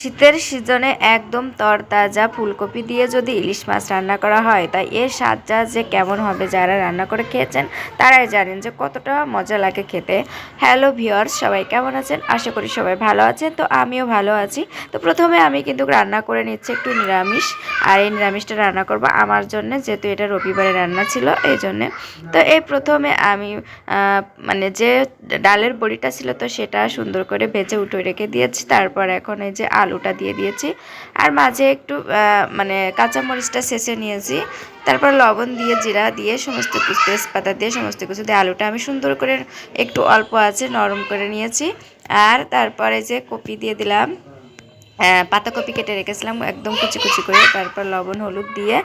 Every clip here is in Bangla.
শীতের সিজনে একদম তরতাজা ফুলকপি দিয়ে যদি ইলিশ মাছ রান্না করা হয় তাই এর স্বাদটা যে কেমন হবে, যারা রান্না করে খেয়েছেন তারাই জানেন যে কতটা মজা লাগে খেতে। হ্যালো ভিউয়ার্স, সবাই কেমন আছেন? আশা করি সবাই ভালো আছেন। তো আমিও ভালো আছি। তো প্রথমে আমি কিন্তু রান্না করে নিচ্ছি একটু নিরামিষ, আর এই নিরামিষটা রান্না করব আমার জন্য, যেহেতু এটা রবিবারে রান্না ছিল এই জন্যে। তো এই প্রথমে আমি মানে যে ডালের বড়িটা ছিল তো সেটা সুন্দর করে ভেজে উঠে রেখে দিয়েছি। তারপর এখন এই যে আলুটা দিয়ে দিয়েছি, আর মাঝে একটু মানে কাঁচামরিচটা ছেঁচে নিয়েছি। তারপর লবণ দিয়ে, জিরা দিয়ে, সমস্ত কিছু তেজপাতা দিয়ে, সমস্ত কিছু দিয়ে আলুটা আমি সুন্দর করে একটু অল্প আছে নরম করে নিয়েছি। আর তারপরে যে কপি দিয়ে দিলাম, পাতাকপি কেটে রেখেছিলাম একদম কুচি কুচি করে। তারপর লবণ হলুদ দিয়ে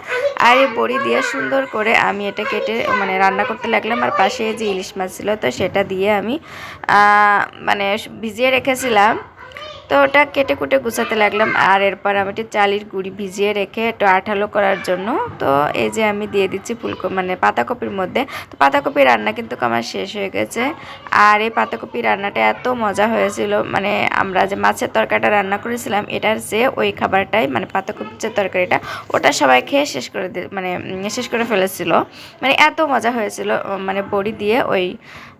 আর এই বড়ি দিয়ে সুন্দর করে আমি এটা কেটে মানে রান্না করতে লাগলাম। আর পাশে যে ইলিশ মাছ ছিল তো সেটা দিয়ে আমি মানে ভিজিয়ে রেখেছিলাম, তো ওটা কেটে কুটে গুছাতে লাগলাম। আর এরপর আমি একটু চালের গুঁড়ি ভিজিয়ে রেখে একটু আঠালো করার জন্য তো এই যে আমি দিয়ে দিচ্ছি মানে পাতাকপির মধ্যে। তো পাতাকপি রান্না কিন্তু আমার শেষ হয়ে গেছে। আর এই পাতাকপি রান্নাটা এত মজা হয়েছিল, মানে আমরা যে মাছের তরকারিটা রান্না করেছিলাম এটার যে ওই খাবারটাই, মানে পাতাকপির যে তরকারিটা ওটা সবাই খেয়ে শেষ করে মানে শেষ করে ফেলেছিল, মানে এত মজা হয়েছিল মানে বড়ি দিয়ে ওই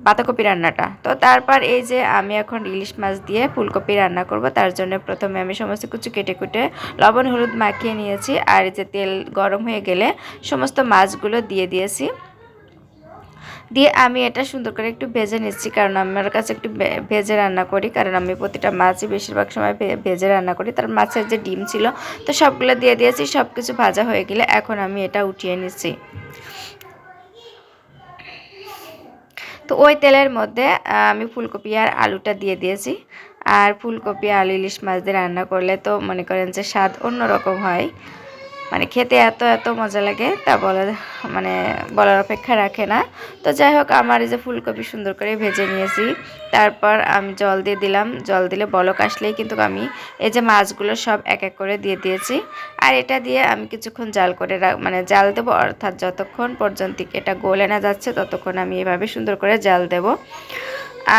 পাতাকপি রান্নাটা। তো তারপর এই যে আমি এখন ইলিশ মাছ দিয়ে ফুলকপি রান্না করব। তার জন্য প্রথমে আমি সমস্ত কিছু কেটে কুটে লবণ হলুদ মাখিয়ে নিয়েছি। আর এই যে তেল গরম হয়ে গেলে সমস্ত মাছগুলো দিয়ে দিয়েছি, দিয়ে আমি এটা সুন্দর করে একটু ভেজে নিচ্ছি, কারণ আমার কাছে একটু ভেজে রান্না করি, কারণ আমি প্রতিটা মাছই বেশিরভাগ সময় ভেজে রান্না করি। তার মাছের যে ডিম ছিল তো সবগুলো দিয়ে দিয়েছি। সব কিছু ভাজা হয়ে গেলে এখন আমি এটা উঠিয়ে নিচ্ছি। তো ওই তেলের মধ্যে আমি ফুলকপি আর আলুটা দিয়ে দিয়েছি। আর ফুলকপি আলু ইলিশ মাছ দিয়ে রান্না করলে তো মনে করেন যে স্বাদ অন্যরকম হয়, মানে খেতে এত এত মজা লাগে তা মানে বলার অপেক্ষা রাখে না। তো যাই হোক, আমার এই যে ফুলকপি সুন্দর করে ভেজে নিয়েছি। তারপর আমি জল দিয়ে দিলাম, জল দিলে বলক আসলেই কিন্তু আমি এই যে মাছগুলো সব এক এক করে দিয়ে দিয়েছি। আর এটা দিয়ে আমি কিছুক্ষণ জাল করে মানে জাল দেবো, অর্থাৎ যতক্ষণ পর্যন্ত এটা গলে না যাচ্ছে ততক্ষণ আমি এভাবে সুন্দর করে জাল দেব।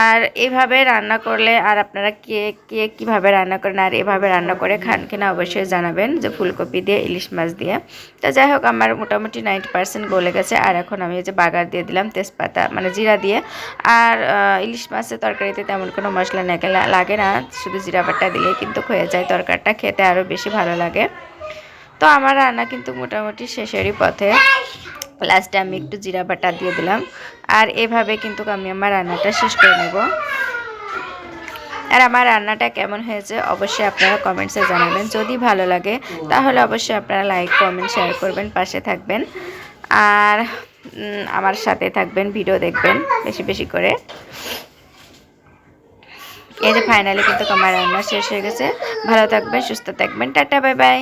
আর এভাবে রান্না করলে, আর আপনারা কে কে কীভাবে রান্না করেন আর এভাবে রান্না করে খান কিনা অবশ্যই জানাবেন, যে ফুলকপি দিয়ে ইলিশ মাছ দিয়ে। তো যাই হোক, আমার মোটামুটি 90% গলে গেছে। আর এখন আমি এই যে বাগার দিয়ে দিলাম তেজপাতা মানে জিরা দিয়ে। আর ইলিশ মাছের তরকারিতে তেমন কোনো মশলা লাগে না, শুধু জিরা বাটা দিলেই কিন্তু হয়ে যায়, তরকারিটা খেতে আরও বেশি ভালো লাগে। তো আমার রান্না কিন্তু মোটামুটি শেষেরই পথে। লাস্টে আমি একটু জিরা বাটা দিয়ে দিলাম। আর এভাবে কিন্তু আমি আমার রান্নাটা শেষ করে নেব। আর আমার রান্নাটা কেমন হয়েছে অবশ্যই আপনারা কমেন্টসে জানাবেন। যদি ভালো লাগে তাহলে অবশ্যই আপনারা লাইক কমেন্ট শেয়ার করবেন, পাশে থাকবেন, আর আমার সাথে থাকবেন, ভিডিও দেখবেন বেশি বেশি করে। এই যে ফাইনালি কিন্তু আমার রান্না শেষ হয়ে গেছে। ভালো থাকবেন, সুস্থ থাকবেন, টাটা বাই বাই।